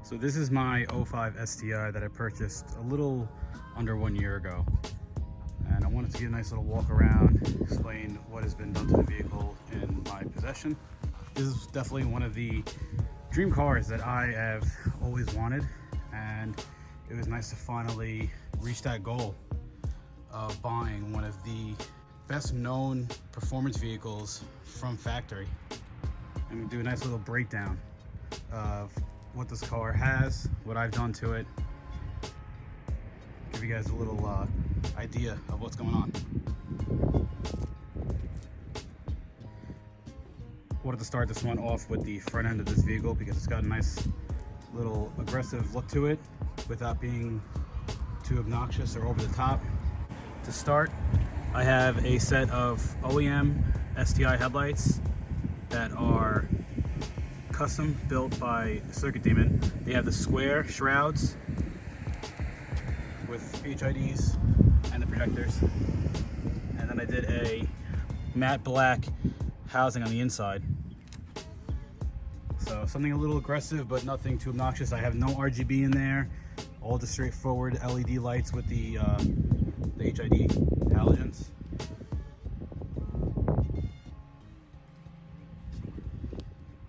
So this is my 05 STI that I purchased a little under 1 year ago. And I wanted to get a nice little walk around, explain what has been done to the vehicle in my possession. This is definitely one of the dream cars that I have always wanted. And it was nice to finally reach that goal of buying one of the best known performance vehicles from factory. And we do a nice little breakdown of what this car has, what I've done to it, give you guys a little idea of what's going on. Wanted to start this one off with the front end of this vehicle because it's got a nice little aggressive look to it without being too obnoxious or over the top. To start, I have a set of OEM STI headlights that are custom built by Circuit Demon. They have the square shrouds with HIDs and the projectors. And then I did a matte black housing on the inside. So something a little aggressive, but nothing too obnoxious. I have no RGB in there. All the straightforward LED lights with the HID halogens.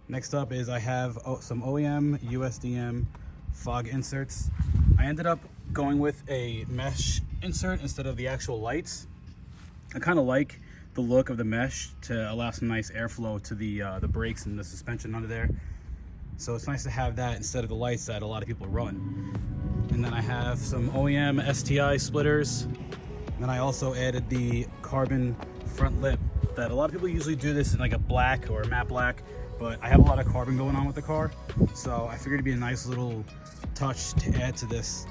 Next up is I have some OEM USDM fog inserts. I ended up going with a mesh insert instead of the actual lights. I kind of like the look of the mesh to allow some nice airflow to the brakes and the suspension under there. So it's nice to have that instead of the lights that a lot of people run. And then I have some OEM STI splitters. And then I also added the carbon front lip that a lot of people usually do this in like a black or a matte black. But I have a lot of carbon going on with the car, so I figured it'd be a nice little touch to add to this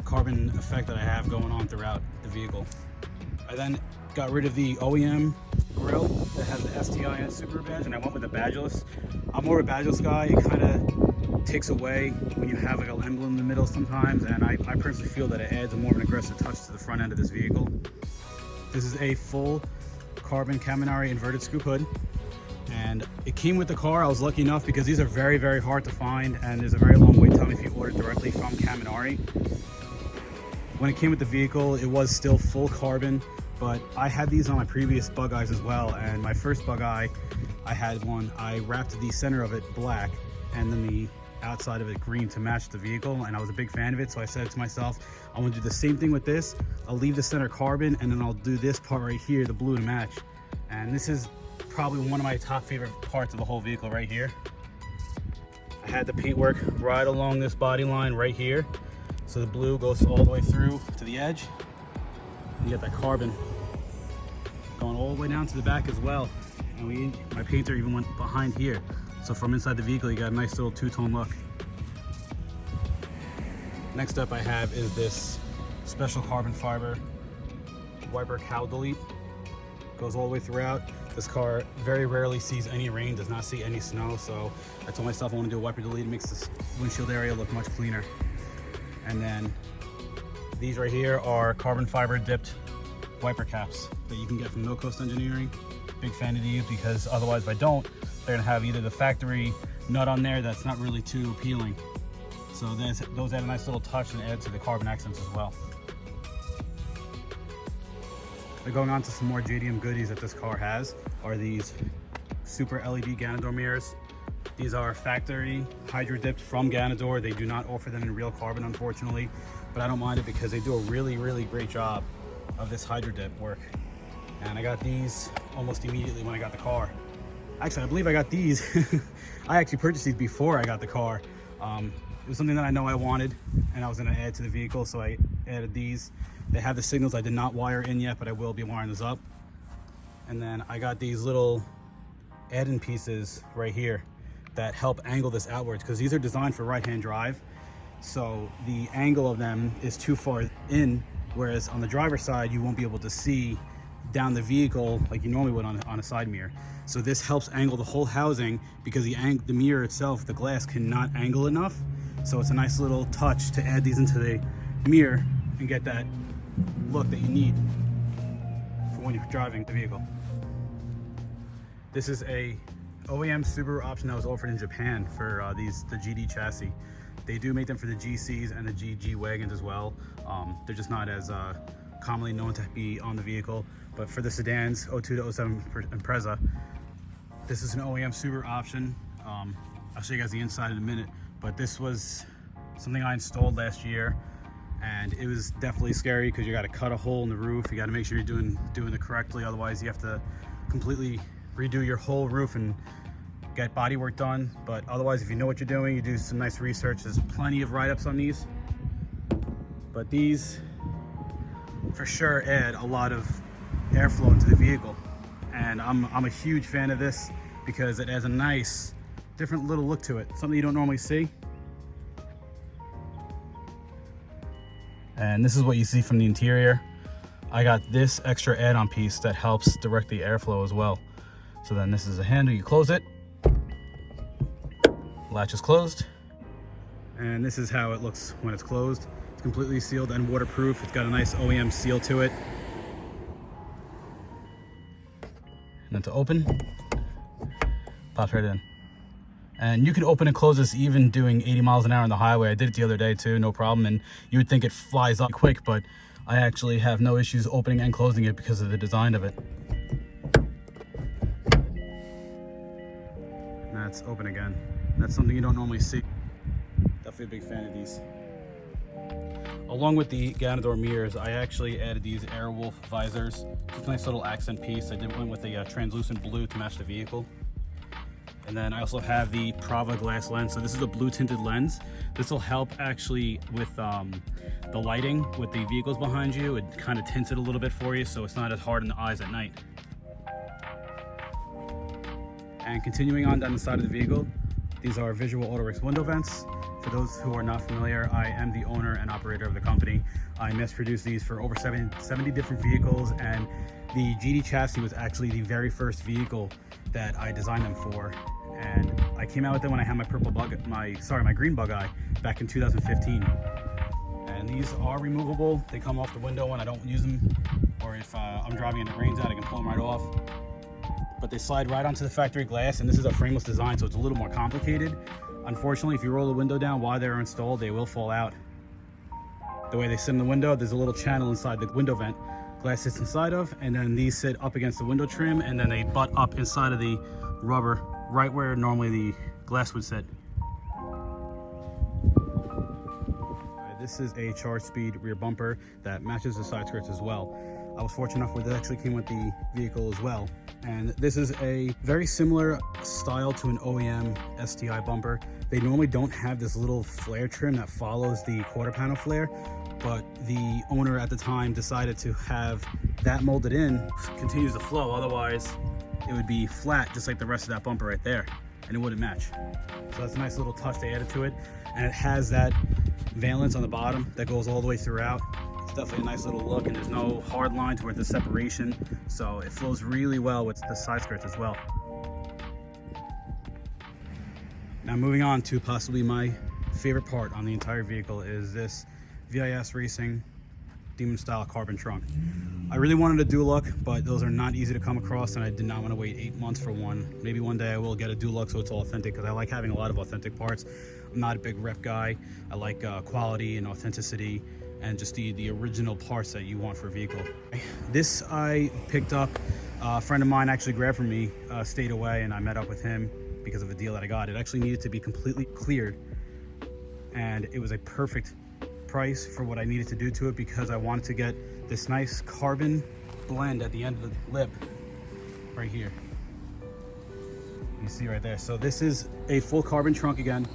carbon effect that I have going on throughout the vehicle. I then got rid of the OEM grille that has the STI and Super badge, and I went with the badgeless. I'm more of a badgeless guy. It kind of takes away when you have like an emblem in the middle sometimes, and I personally feel that it adds a more of an aggressive touch to the front end of this vehicle. This is a full carbon Kaminari inverted scoop hood. And it came with the car. I was lucky enough because these are very, very hard to find, and there's a very long wait time if you order directly from Kaminari. When it came with the vehicle, it was still full carbon, but I had these on my previous bug eyes as well. And my first bug eye, I had one, I wrapped the center of it black and then the outside of it green to match the vehicle, and I was a big fan of it. So I said to myself, I want to do the same thing with this. I'll leave the center carbon and then I'll do this part right here, the blue, to match. And this is probably one of my top favorite parts of the whole vehicle right here. I had the paintwork right along this body line right here. So the blue goes all the way through to the edge. And you get that carbon going all the way down to the back as well. And my painter even went behind here. So from inside the vehicle, you got a nice little two-tone look. Next up I have is this special carbon fiber wiper cowl delete. Goes all the way throughout. This car very rarely sees any rain, does not see any snow, so I told myself I want to do a wiper delete. It makes this windshield area look much cleaner. And then these right here are carbon fiber dipped wiper caps that you can get from No Coast Engineering. Big fan of these because otherwise if I don't, they're gonna have either the factory nut on there that's not really too appealing. So those add a nice little touch and add to the carbon accents as well. They're going on to some more JDM goodies that this car has are these super LED Ganador mirrors. These are factory hydro dipped from Ganador. They do not offer them in real carbon, unfortunately, but I don't mind it because they do a really, really great job of this hydro dip work. And I got these almost immediately when I got the car. Actually, I believe I got these. I actually purchased these before I got the car. It was something that I know I wanted and I was gonna add to the vehicle, so I added these. They have the signals I did not wire in yet, but I will be wiring this up. And then I got these little add-in pieces right here that help angle this outwards because these are designed for right-hand drive. So the angle of them is too far in, whereas on the driver's side, you won't be able to see down the vehicle like you normally would on a side mirror. So this helps angle the whole housing because the mirror itself, the glass, cannot angle enough. So it's a nice little touch to add these into the mirror and get that look that you need for when you're driving the vehicle. This is a OEM Subaru option that was offered in Japan for the GD chassis. They do make them for the GCs and the GG wagons as well. They're just not as commonly known to be on the vehicle. But for the sedans, 02 to 07 Impreza, this is an OEM Subaru option. I'll show you guys the inside in a minute, but this was something I installed last year, and it was definitely scary because you got to cut a hole in the roof. You got to make sure you're doing it correctly, otherwise you have to completely redo your whole roof and get body work done. But otherwise, if you know what you're doing, you do some nice research. There's plenty of write-ups on these, but these for sure add a lot of airflow into the vehicle, and I'm a huge fan of this because it has a nice different little look to it, something you don't normally see. And this is what you see from the interior. I got this extra add-on piece that helps direct the airflow as well. So then this is a handle, you close it, latch is closed, and this is how it looks when it's closed. It's completely sealed and waterproof. It's got a nice OEM seal to it. And then to open, pops right in. And you can open and close this even doing 80 miles an hour on the highway. I did it the other day too, no problem. And you would think it flies up quick, but I actually have no issues opening and closing it because of the design of it. And that's open again. That's something you don't normally see. Definitely a big fan of these. Along with the Ganador mirrors, I actually added these Airwolf visors. It's a nice little accent piece. I went with a translucent blue to match the vehicle. And then I also have the Prova glass lens. So this is a blue tinted lens. This will help actually with the lighting with the vehicles behind you. It kind of tints it a little bit for you, so it's not as hard in the eyes at night. And continuing on down the side of the vehicle, these are visual Autowerks window vents. For those who are not familiar, I am the owner and operator of the company. I mass produced these for over 70 different vehicles, and the GD chassis was actually the very first vehicle that I designed them for. And I came out with them when I had my my green bug eye back in 2015. And these are removable. They come off the window when I don't use them, or if I'm driving and it rains out, I can pull them right off. But they slide right onto the factory glass, and this is a frameless design, so it's a little more complicated. Unfortunately, if you roll the window down while they're installed, they will fall out. The way they sit in the window, there's a little channel inside the window vent glass sits inside of, and then these sit up against the window trim, and then they butt up inside of the rubber right where normally the glass would sit. This is a Chargespeed rear bumper that matches the side skirts as well. I was fortunate enough where this actually came with the vehicle as well. And this is a very similar style to an OEM STI bumper. They normally don't have this little flare trim that follows the quarter panel flare, but the owner at the time decided to have that molded in, continues the flow, otherwise it would be flat just like the rest of that bumper right there, and it wouldn't match. So that's a nice little touch they added to it, and it has that valance on the bottom that goes all the way throughout. It's definitely a nice little look, and there's no hard lines where there's separation, so it flows really well with the side skirts as well. Now moving on to possibly my favorite part on the entire vehicle is this VIS Racing Demon style carbon trunk. I really wanted a dual look, but those are not easy to come across, and I did not want to wait 8 months for one. Maybe one day I will get a dual look so it's all authentic, because I like having a lot of authentic parts. I'm not a big rep guy. I like quality and authenticity and just the original parts that you want for a vehicle. This I picked up. A friend of mine actually grabbed from me, stayed away, and I met up with him because of a deal that I got. It actually needed to be completely cleared, and it was a perfect price for what I needed to do to it, because I wanted to get this nice carbon blend at the end of the lip right here. You see right there. So this is a full carbon trunk again,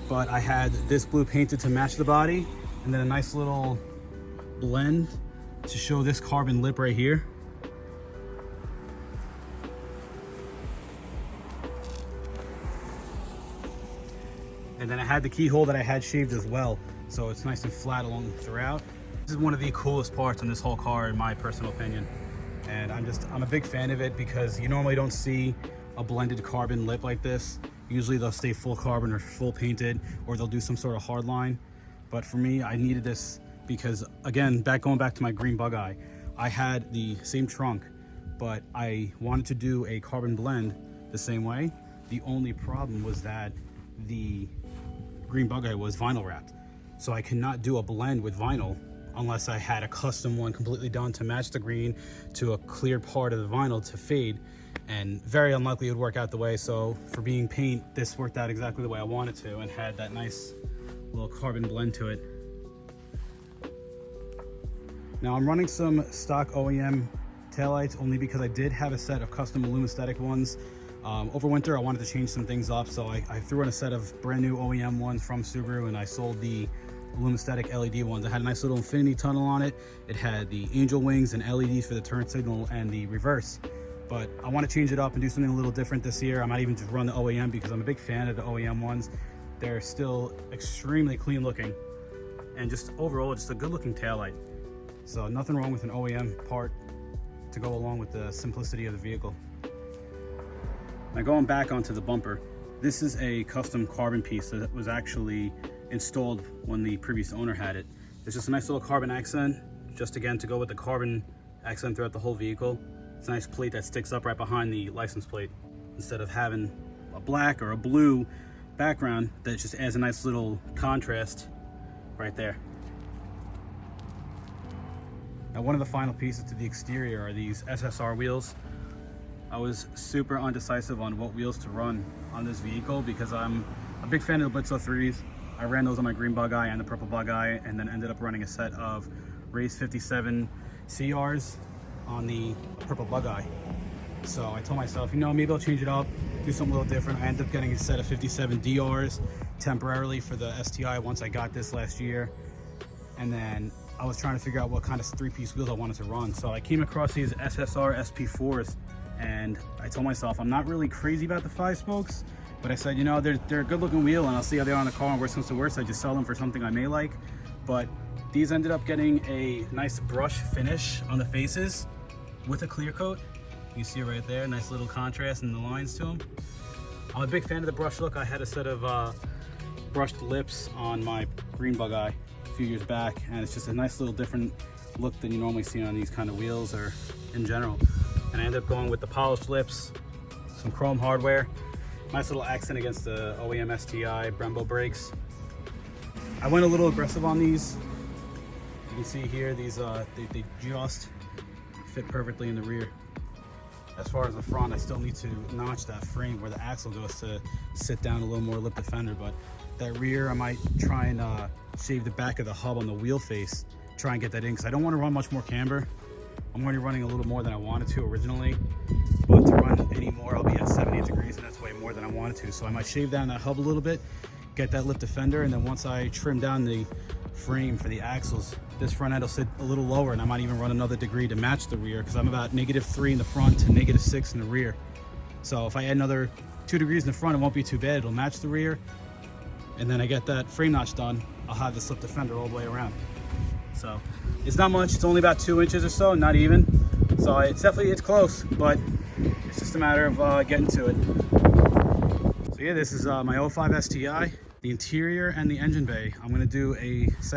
but I had this blue painted to match the body, and then a nice little blend to show this carbon lip right here. And then I had the keyhole that I had shaved as well, so it's nice and flat along throughout. This is one of the coolest parts in this whole car, in my personal opinion. And I'm a big fan of it, because you normally don't see a blended carbon lip like this. Usually they'll stay full carbon or full painted, or they'll do some sort of hard line. But for me, I needed this because, again, going back to my green bug eye, I had the same trunk, but I wanted to do a carbon blend the same way. The only problem was that the green bug eye was vinyl wrapped. So I cannot do a blend with vinyl unless I had a custom one completely done to match the green to a clear part of the vinyl to fade, and very unlikely it would work out the way. So for being paint, this worked out exactly the way I wanted to and had that nice little carbon blend to it. Now I'm running some stock OEM taillights only because I did have a set of custom Alumisthetic ones. Over winter I wanted to change some things up, so I threw in a set of brand new OEM ones from Subaru, and I sold the Alumisthetic LED ones. I had a nice little infinity tunnel on it. It had the angel wings and LEDs for the turn signal and the reverse. But I want to change it up and do something a little different this year. I might even just run the OEM because I'm a big fan of the OEM ones. They're still extremely clean looking and just overall just a good looking taillight. So nothing wrong with an OEM part to go along with the simplicity of the vehicle. Now going back onto the bumper, this is a custom carbon piece that was actually installed when the previous owner had it. It's just a nice little carbon accent, just again to go with the carbon accent throughout the whole vehicle. It's a nice plate that sticks up right behind the license plate instead of having a black or a blue background. That just adds a nice little contrast right there. Now one of the final pieces to the exterior are these SSR wheels. I was super undecisive on what wheels to run on this vehicle because I'm a big fan of the Blitzo 3s. I ran those on my green bug eye and the purple bug eye, and then ended up running a set of Race 57 CRs on the purple bug eye. So I told myself, you know, maybe I'll change it up, do something a little different. I ended up getting a set of 57 DRs temporarily for the STI once I got this last year. And then I was trying to figure out what kind of 3-piece wheels I wanted to run. So I came across these SSR SP4s, and I told myself I'm not really crazy about the 5 spokes, but I said, you know, they're a good looking wheel and I'll see how they are on the car, and worst comes to worst, I just sell them for something I may like. But these ended up getting a nice brush finish on the faces with a clear coat. You see it right there, nice little contrast in the lines to them. I'm a big fan of the brush look. I had a set of brushed lips on my green bug eye a few years back, and it's just a nice little different look than you normally see on these kind of wheels or in general. And I ended up going with the polished lips, some chrome hardware, nice little accent against the OEM STI Brembo brakes. I went a little aggressive on these. You can see here, these they just fit perfectly in the rear. As far as the front, I still need to notch that frame where the axle goes to sit down a little more lip defender, but that rear I might try and shave the back of the hub on the wheel face, try and get that in, because I don't want to run much more camber. I'm already running a little more than I wanted to originally, but to run any more I'll be at 78 degrees, and that's way more than I wanted to. So I might shave down that hub a little bit, get that lip defender, and then once I trim down the frame for the axles, this front end will sit a little lower, and I might even run another degree to match the rear, because I'm about -3 in the front to -6 in the rear. So if I add another 2 degrees in the front, it won't be too bad. It'll match the rear, and then I get that frame notch done, I'll have the slip defender all the way around. So it's not much, it's only about 2 inches or so, not even. So it's close, but it's just a matter of getting to it. So yeah, this is my 05 STI, the interior and the engine bay. I'm gonna do a second